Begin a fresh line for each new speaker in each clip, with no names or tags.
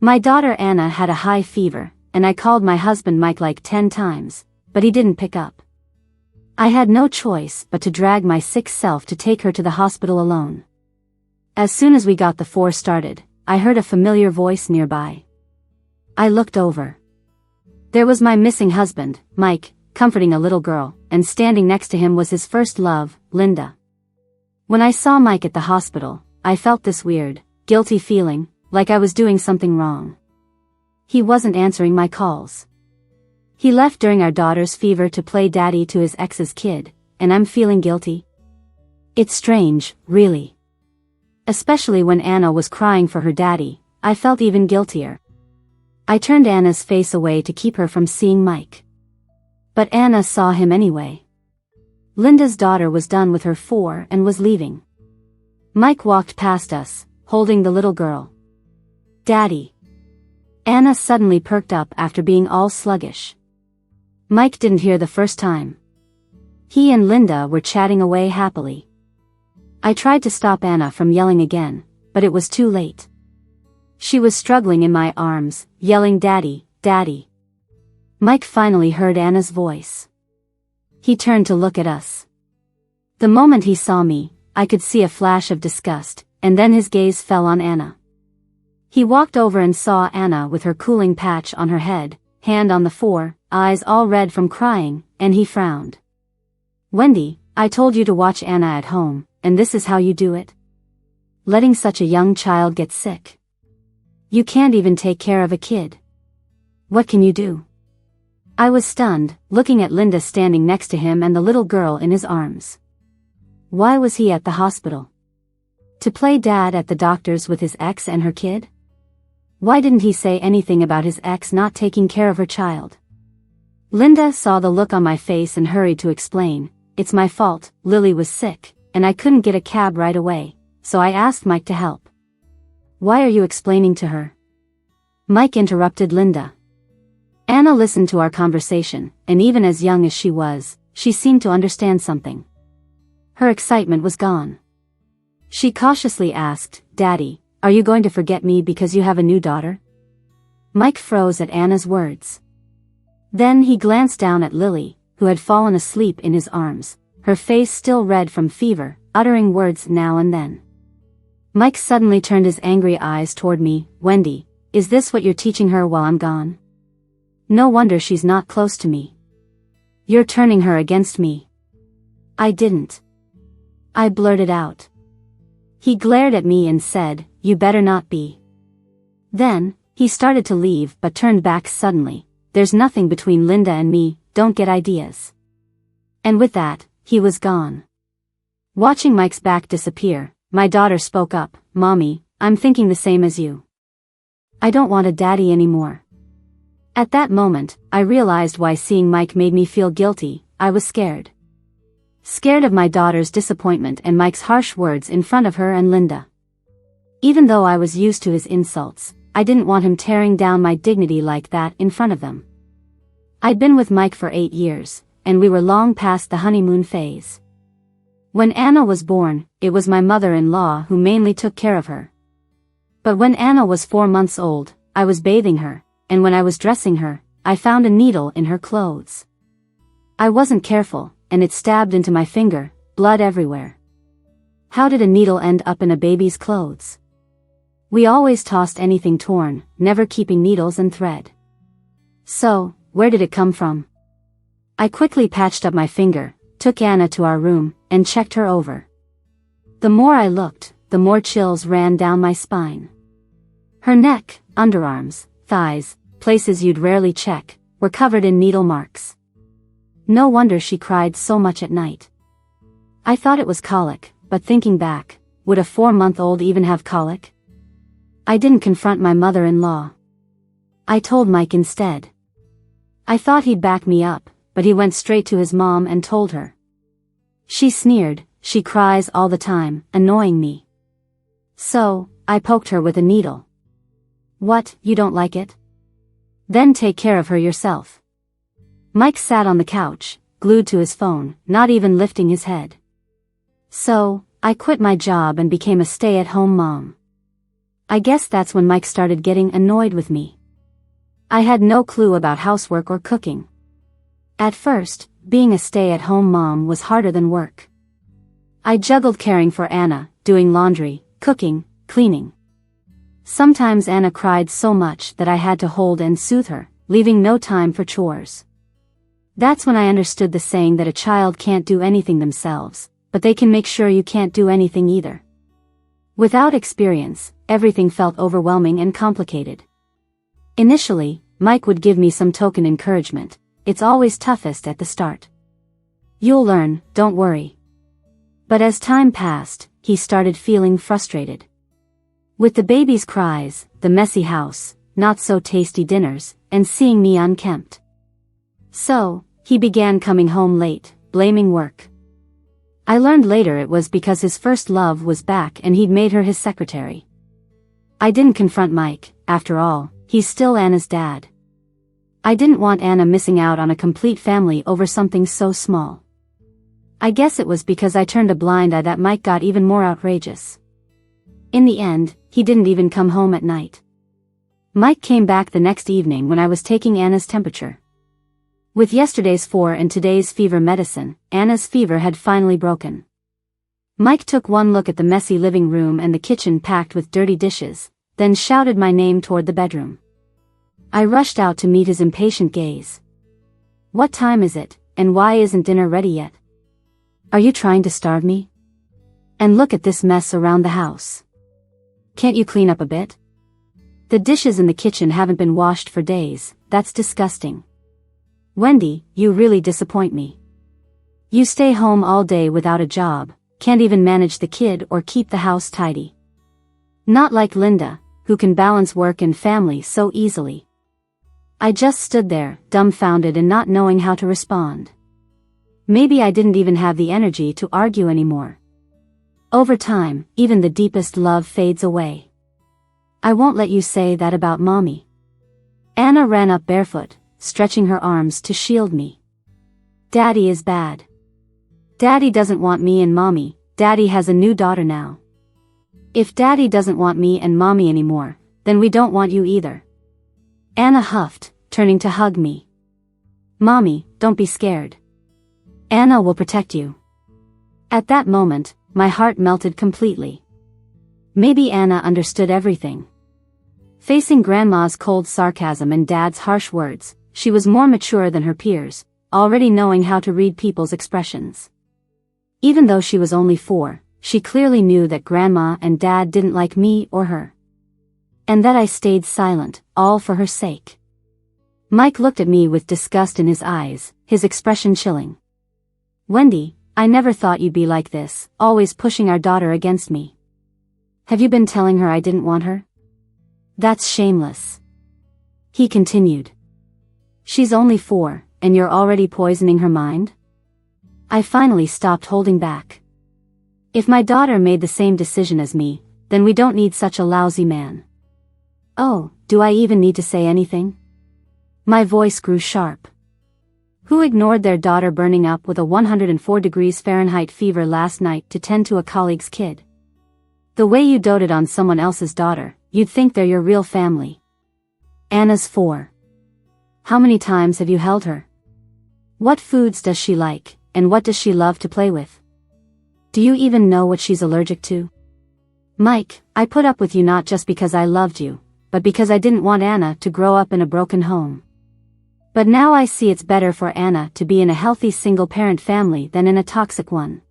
My daughter Anna had a high fever, and I called my husband Mike like 10 times, but he didn't pick up. I had no choice but to drag my sick self to take her to the hospital alone. As soon as we got the 4 started, I heard a familiar voice nearby. I looked over. There was my missing husband, Mike, comforting a little girl, and standing next to him was his first love, Linda. When I saw Mike at the hospital, I felt this weird, guilty feeling, like I was doing something wrong. He wasn't answering my calls. He left during our daughter's fever to play daddy to his ex's kid, and I'm feeling guilty. It's strange, really. Especially when Anna was crying for her daddy, I felt even guiltier. I turned Anna's face away to keep her from seeing Mike. But Anna saw him anyway. Linda's daughter was done with her 4 and was leaving. Mike walked past us, holding the little girl. Daddy. Anna suddenly perked up after being all sluggish. Mike didn't hear the first time. He and Linda were chatting away happily. I tried to stop Anna from yelling again, but it was too late. She was struggling in my arms, yelling Daddy, Daddy. Mike finally heard Anna's voice. He turned to look at us. The moment he saw me, I could see a flash of disgust, and then his gaze fell on Anna. He walked over and saw Anna with her cooling patch on her head, hand on the 4, eyes all red from crying, and he frowned. Wendy, I told you to watch Anna at home, and this is how you do it? Letting such a young child get sick. You can't even take care of a kid. What can you do? I was stunned, looking at Linda standing next to him and the little girl in his arms. Why was he at the hospital? To play dad at the doctor's with his ex and her kid? Why didn't he say anything about his ex not taking care of her child? Linda saw the look on my face and hurried to explain, it's my fault, Lily was sick, and I couldn't get a cab right away, so I asked Mike to help. Why are you explaining to her? Mike interrupted Linda. Anna listened to our conversation, and even as young as she was, she seemed to understand something. Her excitement was gone. She cautiously asked, Daddy, are you going to forget me because you have a new daughter? Mike froze at Anna's words. Then he glanced down at Lily, who had fallen asleep in his arms, her face still red from fever, uttering words now and then. Mike suddenly turned his angry eyes toward me. Wendy, is this what you're teaching her while I'm gone? No wonder she's not close to me. You're turning her against me. I didn't. I blurted out. He glared at me and said, you better not be. Then, he started to leave but turned back suddenly. There's nothing between Linda and me, don't get ideas. And with that, he was gone. Watching Mike's back disappear, my daughter spoke up, Mommy, I'm thinking the same as you. I don't want a daddy anymore. At that moment, I realized why seeing Mike made me feel guilty. I was scared. Scared of my daughter's disappointment and Mike's harsh words in front of her and Linda. Even though I was used to his insults, I didn't want him tearing down my dignity like that in front of them. I'd been with Mike for 8 years, and we were long past the honeymoon phase. When Anna was born, it was my mother-in-law who mainly took care of her. But when Anna was 4 months old, I was bathing her, and when I was dressing her, I found a needle in her clothes. I wasn't careful, and it stabbed into my finger, blood everywhere. How did a needle end up in a baby's clothes? We always tossed anything torn, never keeping needles and thread. So, where did it come from? I quickly patched up my finger, took Anna to our room, and checked her over. The more I looked, the more chills ran down my spine. Her neck, underarms, thighs, places you'd rarely check, were covered in needle marks. No wonder she cried so much at night. I thought it was colic, but thinking back, would a 4-month-old even have colic? I didn't confront my mother-in-law. I told Mike instead. I thought he'd back me up, but he went straight to his mom and told her. She sneered, she cries all the time, annoying me. So, I poked her with a needle. What, you don't like it? Then take care of her yourself. Mike sat on the couch, glued to his phone, not even lifting his head. So, I quit my job and became a stay-at-home mom. I guess that's when Mike started getting annoyed with me. I had no clue about housework or cooking. At first, being a stay-at-home mom was harder than work. I juggled caring for Anna, doing laundry, cooking, cleaning. Sometimes Anna cried so much that I had to hold and soothe her, leaving no time for chores. That's when I understood the saying that a child can't do anything themselves, but they can make sure you can't do anything either. Without experience, everything felt overwhelming and complicated. Initially, Mike would give me some token encouragement. It's always toughest at the start. You'll learn, don't worry. But as time passed, he started feeling frustrated. With the baby's cries, the messy house, not so tasty dinners, and seeing me unkempt. So, he began coming home late, blaming work. I learned later it was because his first love was back and he'd made her his secretary. I didn't confront Mike, after all, he's still Anna's dad. I didn't want Anna missing out on a complete family over something so small. I guess it was because I turned a blind eye that Mike got even more outrageous. In the end, he didn't even come home at night. Mike came back the next evening when I was taking Anna's temperature. With yesterday's 4 and today's fever medicine, Anna's fever had finally broken. Mike took one look at the messy living room and the kitchen packed with dirty dishes, then shouted my name toward the bedroom. I rushed out to meet his impatient gaze. What time is it, and why isn't dinner ready yet? Are you trying to starve me? And look at this mess around the house. Can't you clean up a bit? The dishes in the kitchen haven't been washed for days, that's disgusting. Wendy, you really disappoint me. You stay home all day without a job, can't even manage the kid or keep the house tidy. Not like Linda, who can balance work and family so easily. I just stood there, dumbfounded and not knowing how to respond. Maybe I didn't even have the energy to argue anymore. Over time, even the deepest love fades away. I won't let you say that about Mommy. Anna ran up barefoot, stretching her arms to shield me. Daddy is bad. Daddy doesn't want me and Mommy, Daddy has a new daughter now. If Daddy doesn't want me and Mommy anymore, then we don't want you either. Anna huffed, turning to hug me. Mommy, don't be scared. Anna will protect you. At that moment, my heart melted completely. Maybe Anna understood everything. Facing Grandma's cold sarcasm and Dad's harsh words, she was more mature than her peers, already knowing how to read people's expressions. Even though she was only 4, she clearly knew that Grandma and Dad didn't like me or her. And that I stayed silent, all for her sake. Mike looked at me with disgust in his eyes, his expression chilling. Wendy, I never thought you'd be like this, always pushing our daughter against me. Have you been telling her I didn't want her? That's shameless. He continued. She's only 4, and you're already poisoning her mind? I finally stopped holding back. If my daughter made the same decision as me, then we don't need such a lousy man. Oh, do I even need to say anything? My voice grew sharp. Who ignored their daughter burning up with a 104 degrees Fahrenheit fever last night to tend to a colleague's kid? The way you doted on someone else's daughter, you'd think they're your real family. Anna's 4. How many times have you held her? What foods does she like, and what does she love to play with? Do you even know what she's allergic to? Mike, I put up with you not just because I loved you, but because I didn't want Anna to grow up in a broken home. But now I see it's better for Anna to be in a healthy single-parent family than in a toxic one.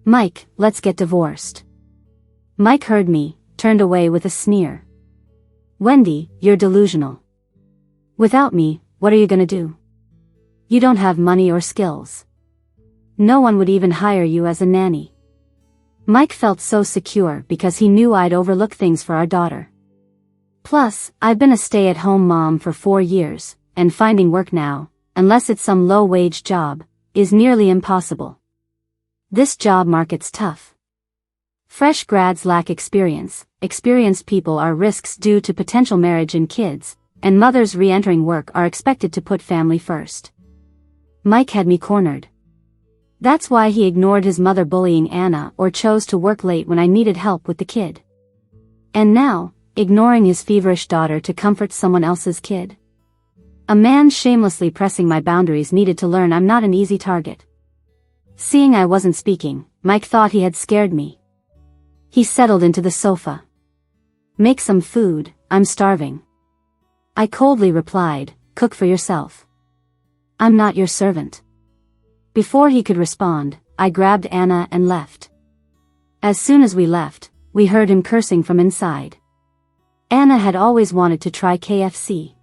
Mike, let's get divorced. Mike heard me, turned away with a sneer. Wendy, you're delusional. Without me, what are you gonna do? You don't have money or skills. No one would even hire you as a nanny. Mike felt so secure because he knew I'd overlook things for our daughter. Plus, I've been a stay-at-home mom for 4 years, and finding work now, unless it's some low-wage job, is nearly impossible. This job market's tough. Fresh grads lack experience, experienced people are risks due to potential marriage and kids, and mothers re-entering work are expected to put family first. Mike had me cornered. That's why he ignored his mother bullying Anna or chose to work late when I needed help with the kid. And now, ignoring his feverish daughter to comfort someone else's kid? A man shamelessly pressing my boundaries needed to learn I'm not an easy target. Seeing I wasn't speaking, Mike thought he had scared me. He settled into the sofa. "Make some food, I'm starving." I coldly replied, "Cook for yourself. I'm not your servant." Before he could respond, I grabbed Anna and left. As soon as we left, we heard him cursing from inside. Anna had always wanted to try KFC.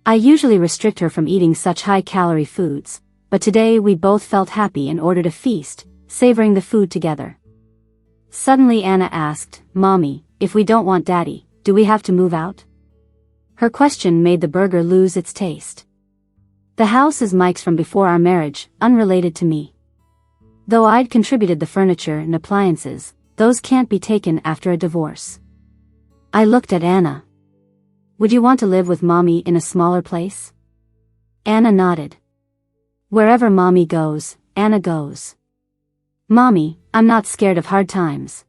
I usually restrict her from eating such high-calorie foods, but today we both felt happy and ordered a feast, savoring the food together. Suddenly Anna asked, "Mommy, if we don't want Daddy, do we have to move out?" Her question made the burger lose its taste. The house is Mike's from before our marriage, unrelated to me. Though I'd contributed the furniture and appliances, those can't be taken after a divorce. I looked at Anna. "Would you want to live with Mommy in a smaller place?" Anna nodded. Wherever Mommy goes, Anna goes. "Mommy, I'm not scared of hard times."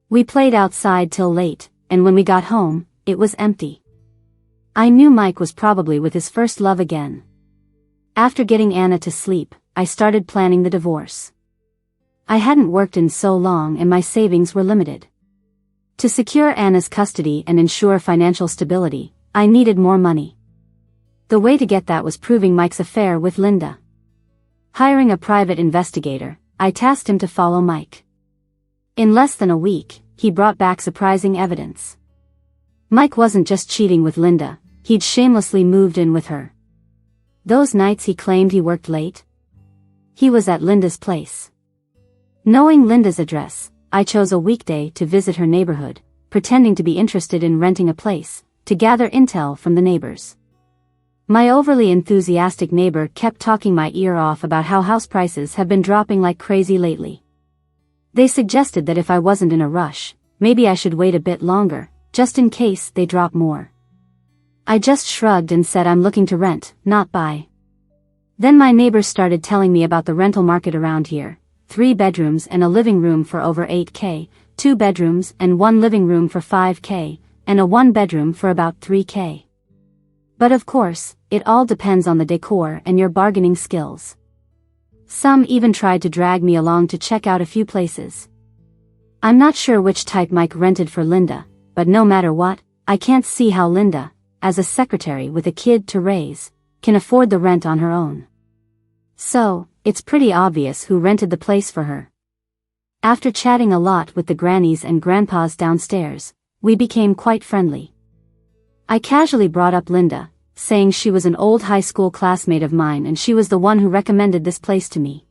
We played outside till late, and when we got home, it was empty. I knew Mike was probably with his first love again. After getting Anna to sleep, I started planning the divorce. I hadn't worked in so long and my savings were limited. To secure Anna's custody and ensure financial stability, I needed more money. The way to get that was proving Mike's affair with Linda. Hiring a private investigator, I tasked him to follow Mike. In less than a week, he brought back surprising evidence. Mike wasn't just cheating with Linda, he'd shamelessly moved in with her. Those nights he claimed he worked late, he was at Linda's place. Knowing Linda's address, I chose a weekday to visit her neighborhood, pretending to be interested in renting a place, to gather intel from the neighbors. My overly enthusiastic neighbor kept talking my ear off about how house prices have been dropping like crazy lately. They suggested that if I wasn't in a rush, maybe I should wait a bit longer, just in case they drop more. I just shrugged and said I'm looking to rent, not buy. Then my neighbors started telling me about the rental market around here: 3 bedrooms and a living room for over $8,000, 2 bedrooms and 1 living room for $5,000, and a 1 bedroom for about $3,000. But of course, it all depends on the decor and your bargaining skills. Some even tried to drag me along to check out a few places. I'm not sure which type Mike rented for Linda, but no matter what, I can't see how Linda, as a secretary with a kid to raise, can afford the rent on her own. So, it's pretty obvious who rented the place for her. After chatting a lot with the grannies and grandpas downstairs, we became quite friendly. I casually brought up Linda, saying she was an old high school classmate of mine and she was the one who recommended this place to me.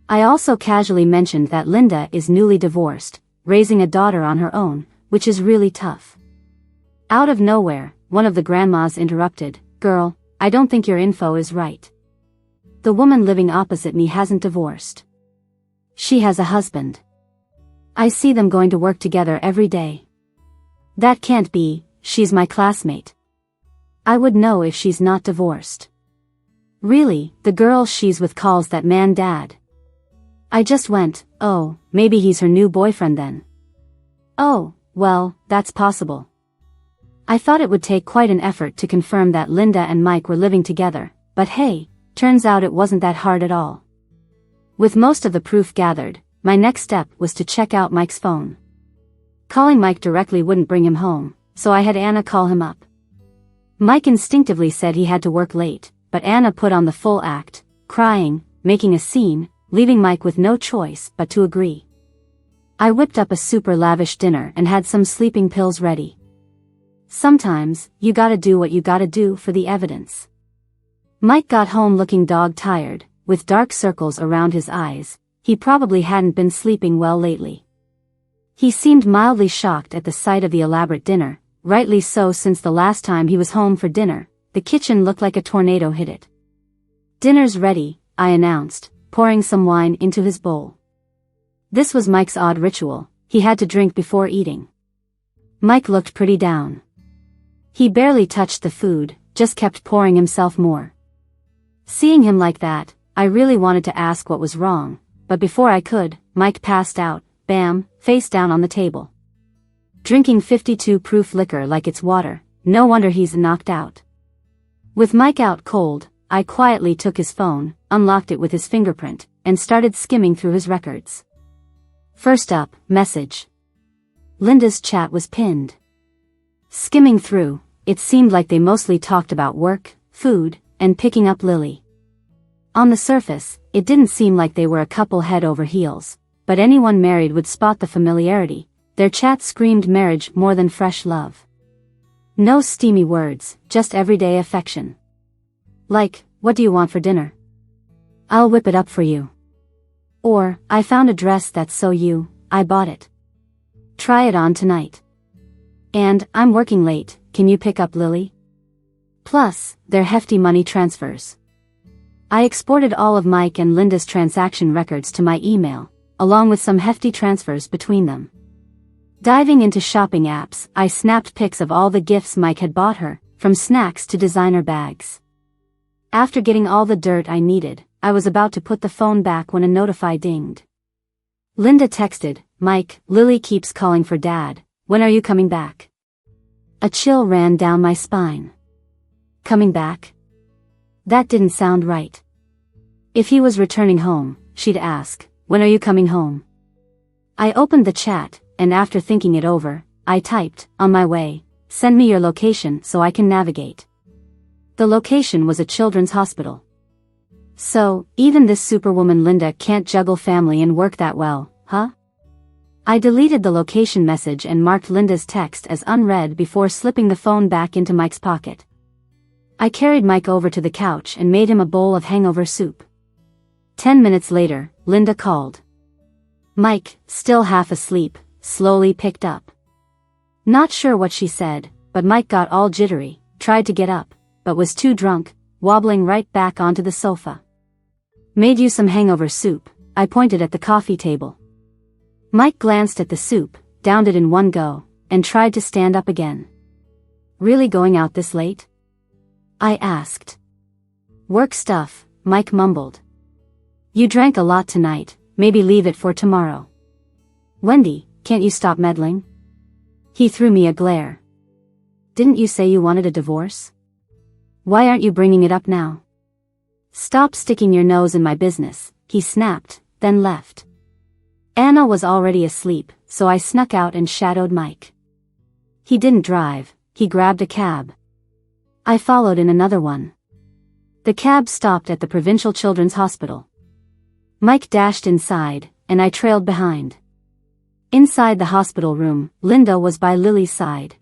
I also casually mentioned that Linda is newly divorced, raising a daughter on her own, which is really tough. Out of nowhere, one of the grandmas interrupted, "Girl, I don't think your info is right. The woman living opposite me hasn't divorced. She has a husband. I see them going to work together every day. That can't be, she's my classmate. I would know if she's not divorced. Really, the girl she's with calls that man Dad." I just went, "Oh, maybe he's her new boyfriend then." "Oh, well, that's possible." I thought it would take quite an effort to confirm that Linda and Mike were living together, but hey, turns out it wasn't that hard at all. With most of the proof gathered, my next step was to check out Mike's phone. Calling Mike directly wouldn't bring him home, so I had Anna call him up. Mike instinctively said he had to work late, but Anna put on the full act, crying, making a scene, leaving Mike with no choice but to agree. I whipped up a super lavish dinner and had some sleeping pills ready. Sometimes, you gotta do what you gotta do for the evidence. Mike got home looking dog-tired, with dark circles around his eyes. He probably hadn't been sleeping well lately. He seemed mildly shocked at the sight of the elaborate dinner, rightly so since the last time he was home for dinner, the kitchen looked like a tornado hit it. "Dinner's ready," I announced, pouring some wine into his bowl. This was Mike's odd ritual, he had to drink before eating. Mike looked pretty down. He barely touched the food, just kept pouring himself more. Seeing him like that, I really wanted to ask what was wrong, but before I could, Mike passed out, bam, face down on the table. drinking 52 proof liquor like it's water, no wonder he's knocked out. With Mike out cold, I quietly took his phone, unlocked it with his fingerprint, and started skimming through his records. First up, message. Linda's chat was pinned. Skimming through, it seemed like they mostly talked about work, food, and picking up Lily. On the surface, it didn't seem like they were a couple head over heels, but anyone married would spot the familiarity. Their chat screamed marriage more than fresh love. No steamy words, just everyday affection. Like, what do you want for dinner? I'll whip it up for you. Or, I found a dress that's so you, I bought it. Try it on tonight. And, I'm working late, can you pick up Lily? Plus, they're hefty money transfers. I exported all of Mike and Linda's transaction records to my email, along with some hefty transfers between them. Diving into shopping apps, I snapped pics of all the gifts Mike had bought her, from snacks to designer bags. After getting all the dirt I needed, I was about to put the phone back when a notify dinged. Linda texted, Mike, Lily keeps calling for Dad, when are you coming back? A chill ran down my spine. Coming back? That didn't sound right. If he was returning home, she'd ask, when are you coming home? I opened the chat, and after thinking it over, I typed, on my way, send me your location so I can navigate. The location was a children's hospital. So, even this superwoman Linda can't juggle family and work that well, huh? I deleted the location message and marked Linda's text as unread before slipping the phone back into Mike's pocket. I carried Mike over to the couch and made him a bowl of hangover soup. 10 minutes later, Linda called. Mike, still half asleep, slowly picked up. Not sure what she said, but Mike got all jittery, tried to get up, but was too drunk, wobbling right back onto the sofa. Made you some hangover soup, I pointed at the coffee table. Mike glanced at the soup, downed it in one go, and tried to stand up again. Really going out this late? I asked. Work stuff, Mike mumbled. You drank a lot tonight, maybe leave it for tomorrow. Wendy, can't you stop meddling? He threw me a glare. Didn't you say you wanted a divorce? Why aren't you bringing it up now? Stop sticking your nose in my business, he snapped, then left. Anna was already asleep, so I snuck out and shadowed Mike. He didn't drive, he grabbed a cab. I followed in another one. The cab stopped at the Provincial Children's Hospital. Mike dashed inside, and I trailed behind. Inside the hospital room, Linda was by Lily's side.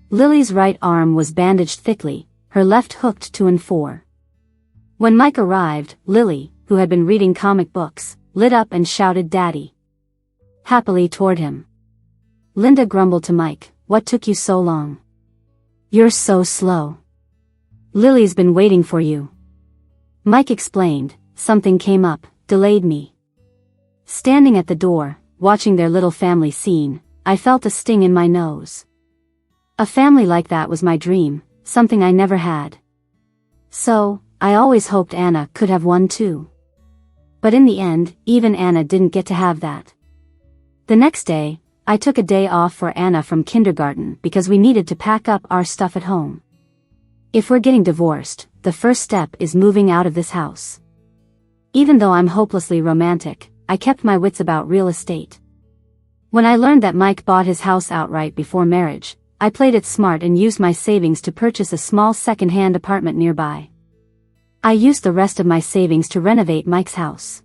Lily's right arm was bandaged thickly, her left hooked to and fore. When Mike arrived, Lily, who had been reading comic books, lit up and shouted Daddy. Happily toward him. Linda grumbled to Mike, what took you so long? You're so slow. Lily's been waiting for you. Mike explained, something came up, delayed me. Standing at the door, watching their little family scene, I felt a sting in my nose. A family like that was my dream, something I never had. So, I always hoped Anna could have one too. But in the end, even Anna didn't get to have that. The next day, I took a day off for Anna from kindergarten because we needed to pack up our stuff at home. If we're getting divorced, the first step is moving out of this house. Even though I'm hopelessly romantic, I kept my wits about real estate. When I learned that Mike bought his house outright before marriage, I played it smart and used my savings to purchase a small second-hand apartment nearby. I used the rest of my savings to renovate Mike's house.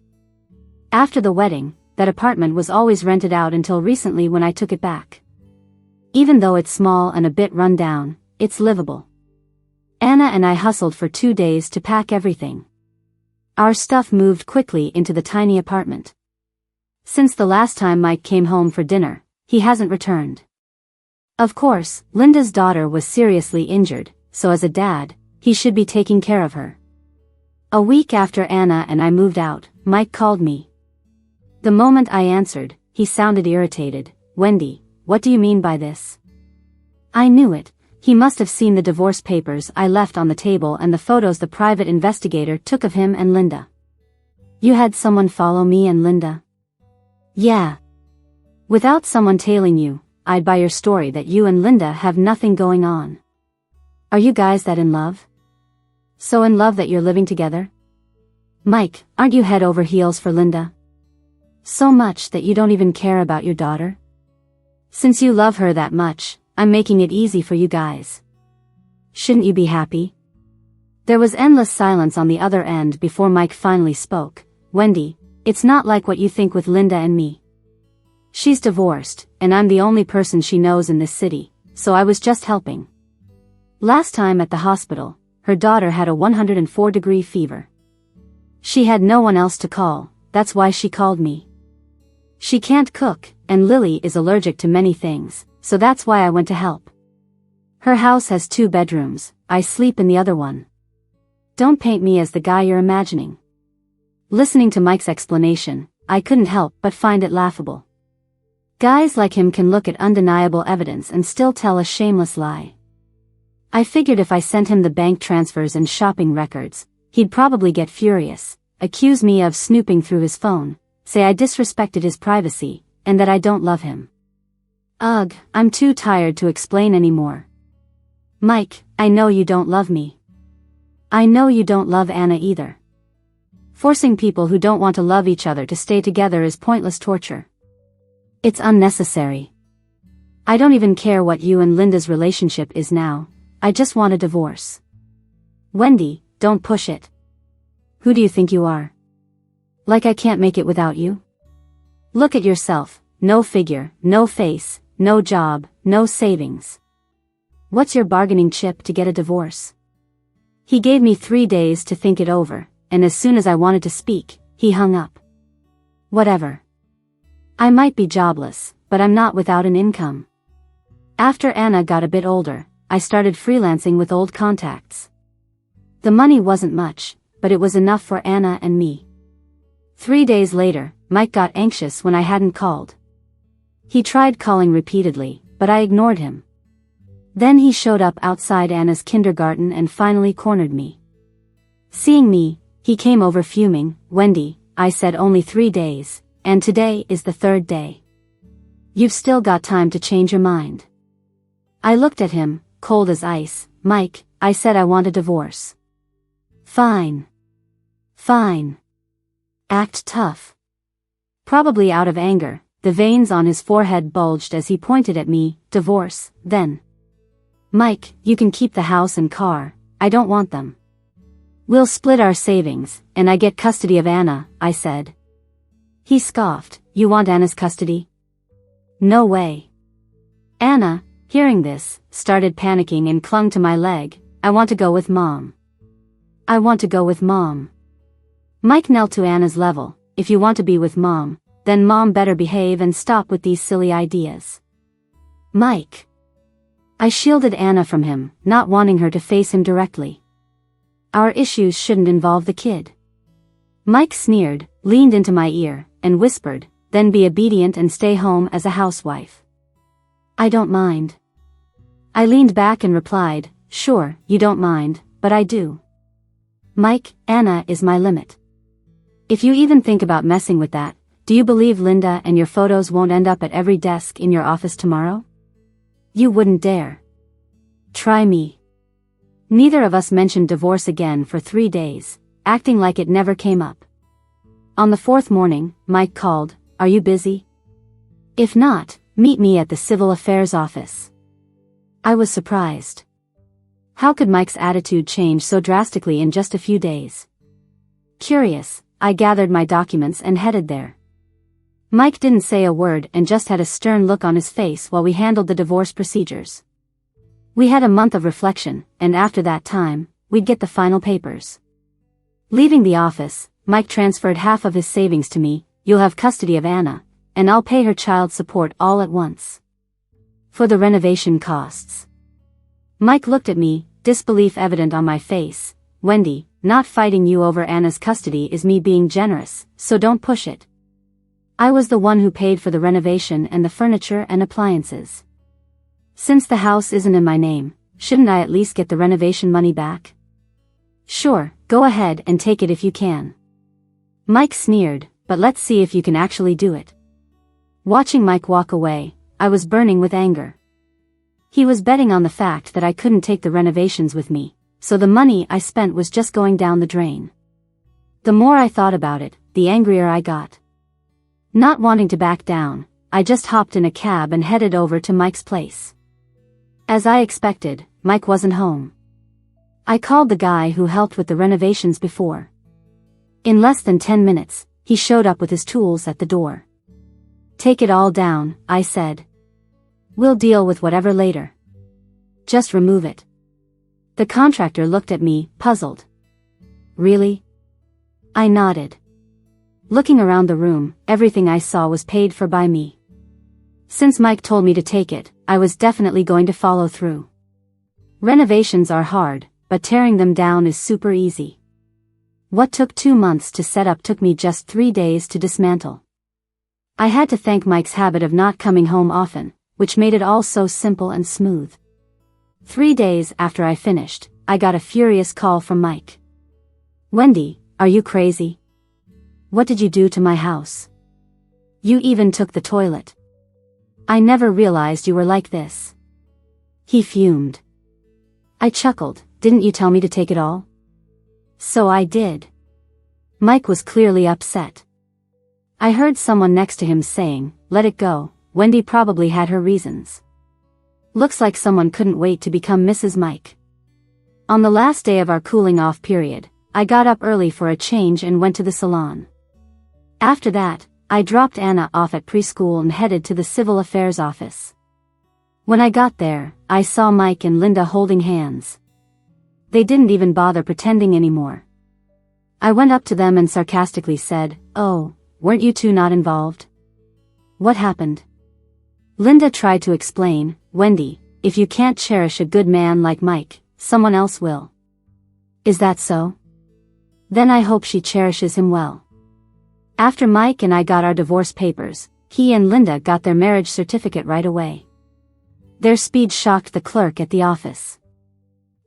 After the wedding, that apartment was always rented out until recently when I took it back. Even though it's small and a bit run down, it's livable. Anna and I hustled for 2 days to pack everything. Our stuff moved quickly into the tiny apartment. Since the last time Mike came home for dinner, he hasn't returned. Of course, Linda's daughter was seriously injured, so as a dad, he should be taking care of her. A week after Anna and I moved out, Mike called me. The moment I answered, he sounded irritated. Wendy, what do you mean by this? I knew it. He must have seen the divorce papers I left on the table and the photos the private investigator took of him and Linda. You had someone follow me and Linda? Yeah. Without someone tailing you, I'd buy your story that you and Linda have nothing going on. Are you guys that in love? So in love that you're living together? Mike, aren't you head over heels for Linda? So much that you don't even care about your daughter? Since you love her that much, I'm making it easy for you guys. Shouldn't you be happy? There was endless silence on the other end before Mike finally spoke. Wendy, it's not like what you think with Linda and me. She's divorced, and I'm the only person she knows in this city, so I was just helping. Last time at the hospital, her daughter had a 104-degree fever. She had no one else to call, that's why she called me. She can't cook, and Lily is allergic to many things, so that's why I went to help. Her house has 2 bedrooms, I sleep in the other one. Don't paint me as the guy you're imagining. Listening to Mike's explanation, I couldn't help but find it laughable. Guys like him can look at undeniable evidence and still tell a shameless lie. I figured if I sent him the bank transfers and shopping records, he'd probably get furious, accuse me of snooping through his phone, say I disrespected his privacy, and that I don't love him. Ugh, I'm too tired to explain anymore. Mike, I know you don't love me. I know you don't love Anna either. Forcing people who don't want to love each other to stay together is pointless torture. It's unnecessary. I don't even care what you and Linda's relationship is now, I just want a divorce. Wendy, don't push it. Who do you think you are? Like I can't make it without you? Look at yourself, no figure, no face, no job, no savings. What's your bargaining chip to get a divorce? He gave me 3 days to think it over, and as soon as I wanted to speak, he hung up. Whatever. I might be jobless, but I'm not without an income. After Anna got a bit older, I started freelancing with old contacts. The money wasn't much, but it was enough for Anna and me. 3 days later, Mike got anxious when I hadn't called. He tried calling repeatedly, but I ignored him. Then he showed up outside Anna's kindergarten and finally cornered me. Seeing me, he came over fuming. Wendy, I said only 3 days, and today is the 3rd day. You've still got time to change your mind. I looked at him, cold as ice. Mike, I said I want a divorce. Fine. Fine. Act tough. Probably out of anger, the veins on his forehead bulged as he pointed at me. Divorce, then. Mike, you can keep the house and car, I don't want them. We'll split our savings, and I get custody of Anna, I said. He scoffed. You want Anna's custody? No way. Anna, hearing this, started panicking and clung to my leg. I want to go with Mom. I want to go with Mom. Mike knelt to Anna's level. If you want to be with Mom, then Mom better behave and stop with these silly ideas. Mike. I shielded Anna from him, not wanting her to face him directly. Our issues shouldn't involve the kid. Mike sneered, leaned into my ear, and whispered, then be obedient and stay home as a housewife. I don't mind. I leaned back and replied, sure, you don't mind, but I do. Mike, Anna is my limit. If you even think about messing with that, do you believe Linda and your photos won't end up at every desk in your office tomorrow? You wouldn't dare. Try me. Neither of us mentioned divorce again for 3 days, acting like it never came up. On the 4th morning, Mike called, are you busy? If not, meet me at the Civil Affairs office. I was surprised. How could Mike's attitude change so drastically in just a few days? Curious, I gathered my documents and headed there. Mike didn't say a word and just had a stern look on his face while we handled the divorce procedures. We had a month of reflection, and after that time, we'd get the final papers. Leaving the office, Mike transferred half of his savings to me. You'll have custody of Anna, and I'll pay her child support all at once. For the renovation costs. Mike looked at me, disbelief evident on my face. Wendy, not fighting you over Anna's custody is me being generous, so don't push it. I was the one who paid for the renovation and the furniture and appliances. Since the house isn't in my name, shouldn't I at least get the renovation money back? Sure, go ahead and take it if you can. Mike sneered, but let's see if you can actually do it. Watching Mike walk away, I was burning with anger. He was betting on the fact that I couldn't take the renovations with me, so the money I spent was just going down the drain. The more I thought about it, the angrier I got. Not wanting to back down, I just hopped in a cab and headed over to Mike's place. As I expected, Mike wasn't home. I called the guy who helped with the renovations before. In less than 10 minutes, he showed up with his tools at the door. "Take it all down," I said. "We'll deal with whatever later. Just remove it." The contractor looked at me, puzzled. "Really?" I nodded. Looking around the room, everything I saw was paid for by me. Since Mike told me to take it, I was definitely going to follow through. Renovations are hard, but tearing them down is super easy. What took 2 months to set up took me just 3 days to dismantle. I had to thank Mike's habit of not coming home often, which made it all so simple and smooth. 3 days after I finished, I got a furious call from Mike. "Wendy, are you crazy? What did you do to my house? You even took the toilet. I never realized you were like this." He fumed. I chuckled. "Didn't you tell me to take it all?" "So I did." Mike was clearly upset. I heard someone next to him saying, "Let it go, Wendy probably had her reasons. Looks like someone couldn't wait to become Mrs. Mike." On the last day of our cooling off period, I got up early for a change and went to the salon. After that, I dropped Anna off at preschool and headed to the civil affairs office. When I got there, I saw Mike and Linda holding hands. They didn't even bother pretending anymore. I went up to them and sarcastically said, "Oh, weren't you two not involved? What happened?" Linda tried to explain, "Wendy, if you can't cherish a good man like Mike, someone else will." "Is that so? Then I hope she cherishes him well." After Mike and I got our divorce papers, he and Linda got their marriage certificate right away. Their speed shocked the clerk at the office.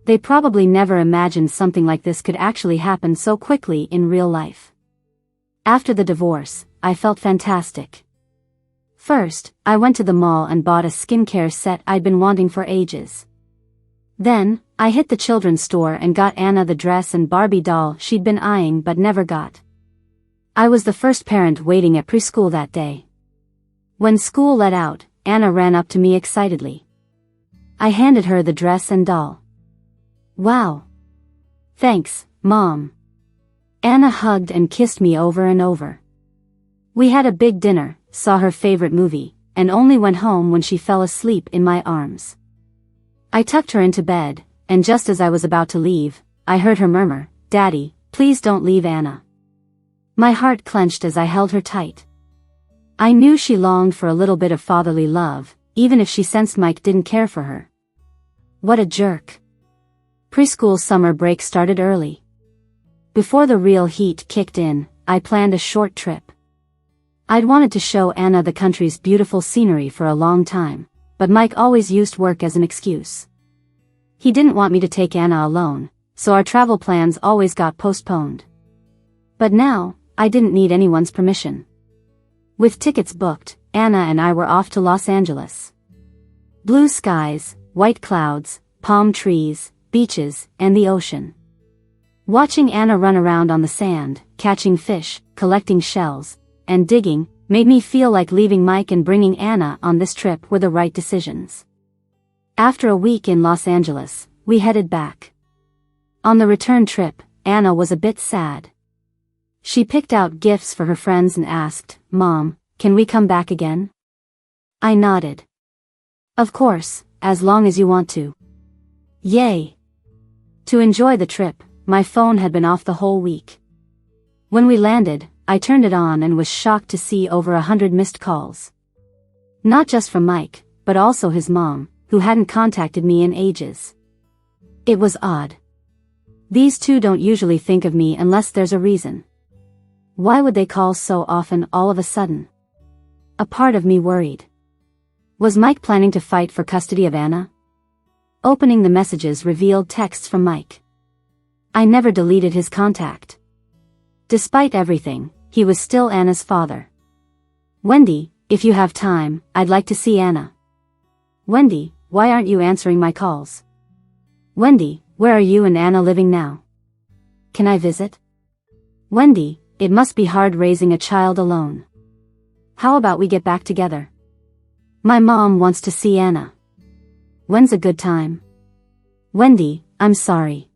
They probably never imagined something like this could actually happen so quickly in real life. After the divorce, I felt fantastic. First, I went to the mall and bought a skincare set I'd been wanting for ages. Then, I hit the children's store and got Anna the dress and Barbie doll she'd been eyeing but never got. I was the first parent waiting at preschool that day. When school let out, Anna ran up to me excitedly. I handed her the dress and doll. "Wow. Thanks, Mom." Anna hugged and kissed me over and over. We had a big dinner, saw her favorite movie, and only went home when she fell asleep in my arms. I tucked her into bed, and just as I was about to leave, I heard her murmur, "Daddy, please don't leave Anna." My heart clenched as I held her tight. I knew she longed for a little bit of fatherly love, even if she sensed Mike didn't care for her. What a jerk. Preschool summer break started early. Before the real heat kicked in, I planned a short trip. I'd wanted to show Anna the country's beautiful scenery for a long time, but Mike always used work as an excuse. He didn't want me to take Anna alone, so our travel plans always got postponed. But now, I didn't need anyone's permission. With tickets booked, Anna and I were off to Los Angeles. Blue skies, white clouds, palm trees, beaches, and the ocean. Watching Anna run around on the sand, catching fish, collecting shells, and digging, made me feel like leaving Mike and bringing Anna on this trip were the right decisions. After a week in Los Angeles, we headed back. On the return trip, Anna was a bit sad. She picked out gifts for her friends and asked, "Mom, can we come back again?" I nodded. "Of course, as long as you want to." Yay! To enjoy the trip, my phone had been off the whole week. When we landed, I turned it on and was shocked to see over 100 missed calls. Not just from Mike, but also his mom, who hadn't contacted me in ages. It was odd. These two don't usually think of me unless there's a reason. Why would they call so often all of a sudden? A part of me worried. Was Mike planning to fight for custody of Anna? Opening the messages revealed texts from Mike. I never deleted his contact. Despite everything, he was still Anna's father. "Wendy, if you have time, I'd like to see Anna. Wendy, why aren't you answering my calls? Wendy, where are you and Anna living now? Can I visit? Wendy, it must be hard raising a child alone. How about we get back together? My mom wants to see Anna. When's a good time? Wendy, I'm sorry.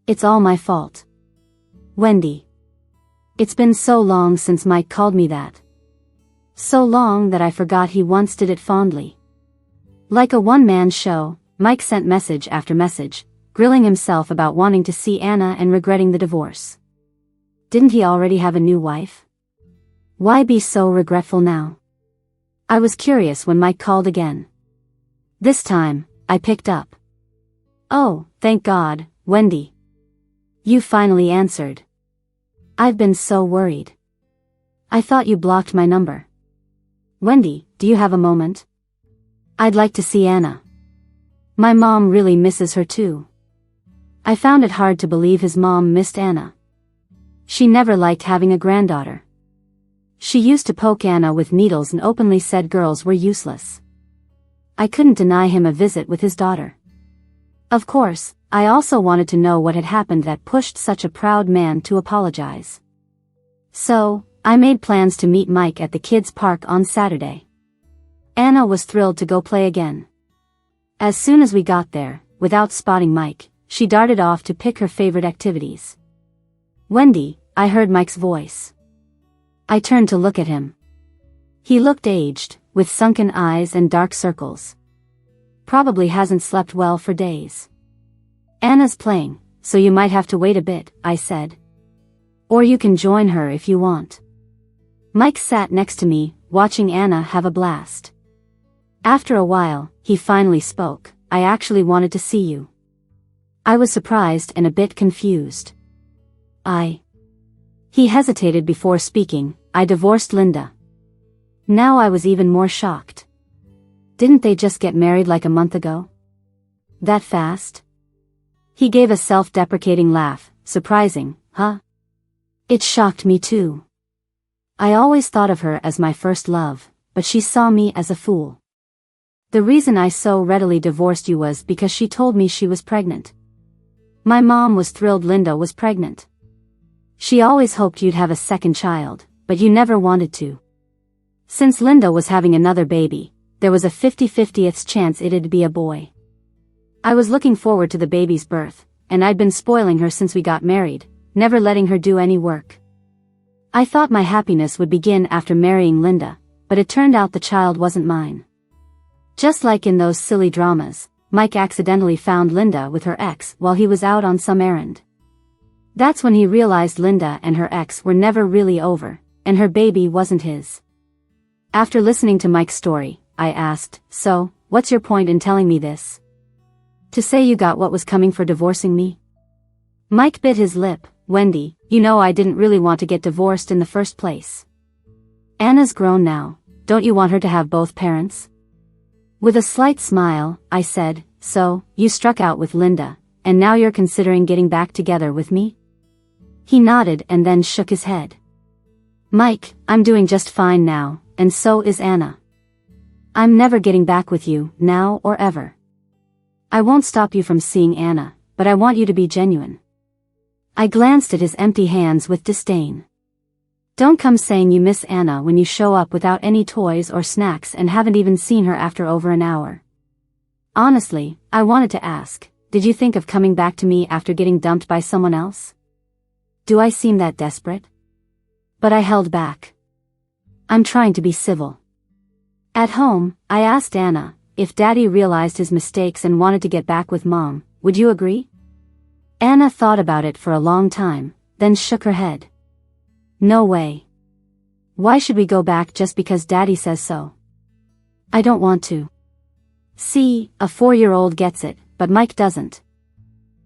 It's all my fault. Wendy. It's been so long since Mike called me that. So long that I forgot he once did it fondly. Like a one-man show, Mike sent message after message, grilling himself about wanting to see Anna and regretting the divorce. Didn't he already have a new wife? Why be so regretful now? I was curious when Mike called again. This time, I picked up. Oh, thank God, Wendy. You finally answered. I've been so worried. I thought you blocked my number. Wendy, do you have a moment? I'd like to see Anna. My mom really misses her too. I found it hard to believe his mom missed Anna. She never liked having a granddaughter. She used to poke Anna with needles and openly said girls were useless. I couldn't deny him a visit with his daughter. Of course, I also wanted to know what had happened that pushed such a proud man to apologize. So, I made plans to meet Mike at the kids' park on Saturday. Anna was thrilled to go play again. As soon as we got there, without spotting Mike, she darted off to pick her favorite activities. Wendy, I heard Mike's voice. I turned to look at him. He looked aged, with sunken eyes and dark circles. Probably hasn't slept well for days. Anna's playing, so you might have to wait a bit, I said. Or you can join her if you want. Mike sat next to me, watching Anna have a blast. After a while, he finally spoke. I actually wanted to see you. I was surprised and a bit confused. He hesitated before speaking. I divorced Linda. Now I was even more shocked. Didn't they just get married like a month ago? That fast? He gave a self-deprecating laugh. Surprising, huh? It shocked me too. I always thought of her as my first love, but she saw me as a fool. The reason I so readily divorced you was because she told me she was pregnant. My mom was thrilled Linda was pregnant. She always hoped you'd have a second child, but you never wanted to. Since Linda was having another baby, there was a 50-50th chance it'd be a boy. I was looking forward to the baby's birth, and I'd been spoiling her since we got married, never letting her do any work. I thought my happiness would begin after marrying Linda, but it turned out the child wasn't mine. Just like in those silly dramas, Mike accidentally found Linda with her ex while he was out on some errand. That's when he realized Linda and her ex were never really over, and her baby wasn't his. After listening to Mike's story, I asked, so, what's your point in telling me this? To say you got what was coming for divorcing me? Mike bit his lip. Wendy, you know I didn't really want to get divorced in the first place. Anna's grown now, don't you want her to have both parents? With a slight smile, I said, so, you struck out with Linda, and now you're considering getting back together with me? He nodded and then shook his head. Mike, I'm doing just fine now, and so is Anna. I'm never getting back with you, now or ever. I won't stop you from seeing Anna, but I want you to be genuine. I glanced at his empty hands with disdain. Don't come saying you miss Anna when you show up without any toys or snacks and haven't even seen her after over an hour. Honestly, I wanted to ask, did you think of coming back to me after getting dumped by someone else? Do I seem that desperate? But I held back. I'm trying to be civil. At home, I asked Anna, if Daddy realized his mistakes and wanted to get back with Mom, would you agree? Anna thought about it for a long time, then shook her head. No way. Why should we go back just because Daddy says so? I don't want to. See, a 4-year-old gets it, but Mike doesn't.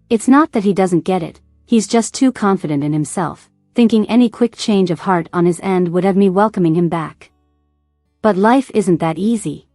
It's not that he doesn't get it, he's just too confident in himself, thinking any quick change of heart on his end would have me welcoming him back. But life isn't that easy.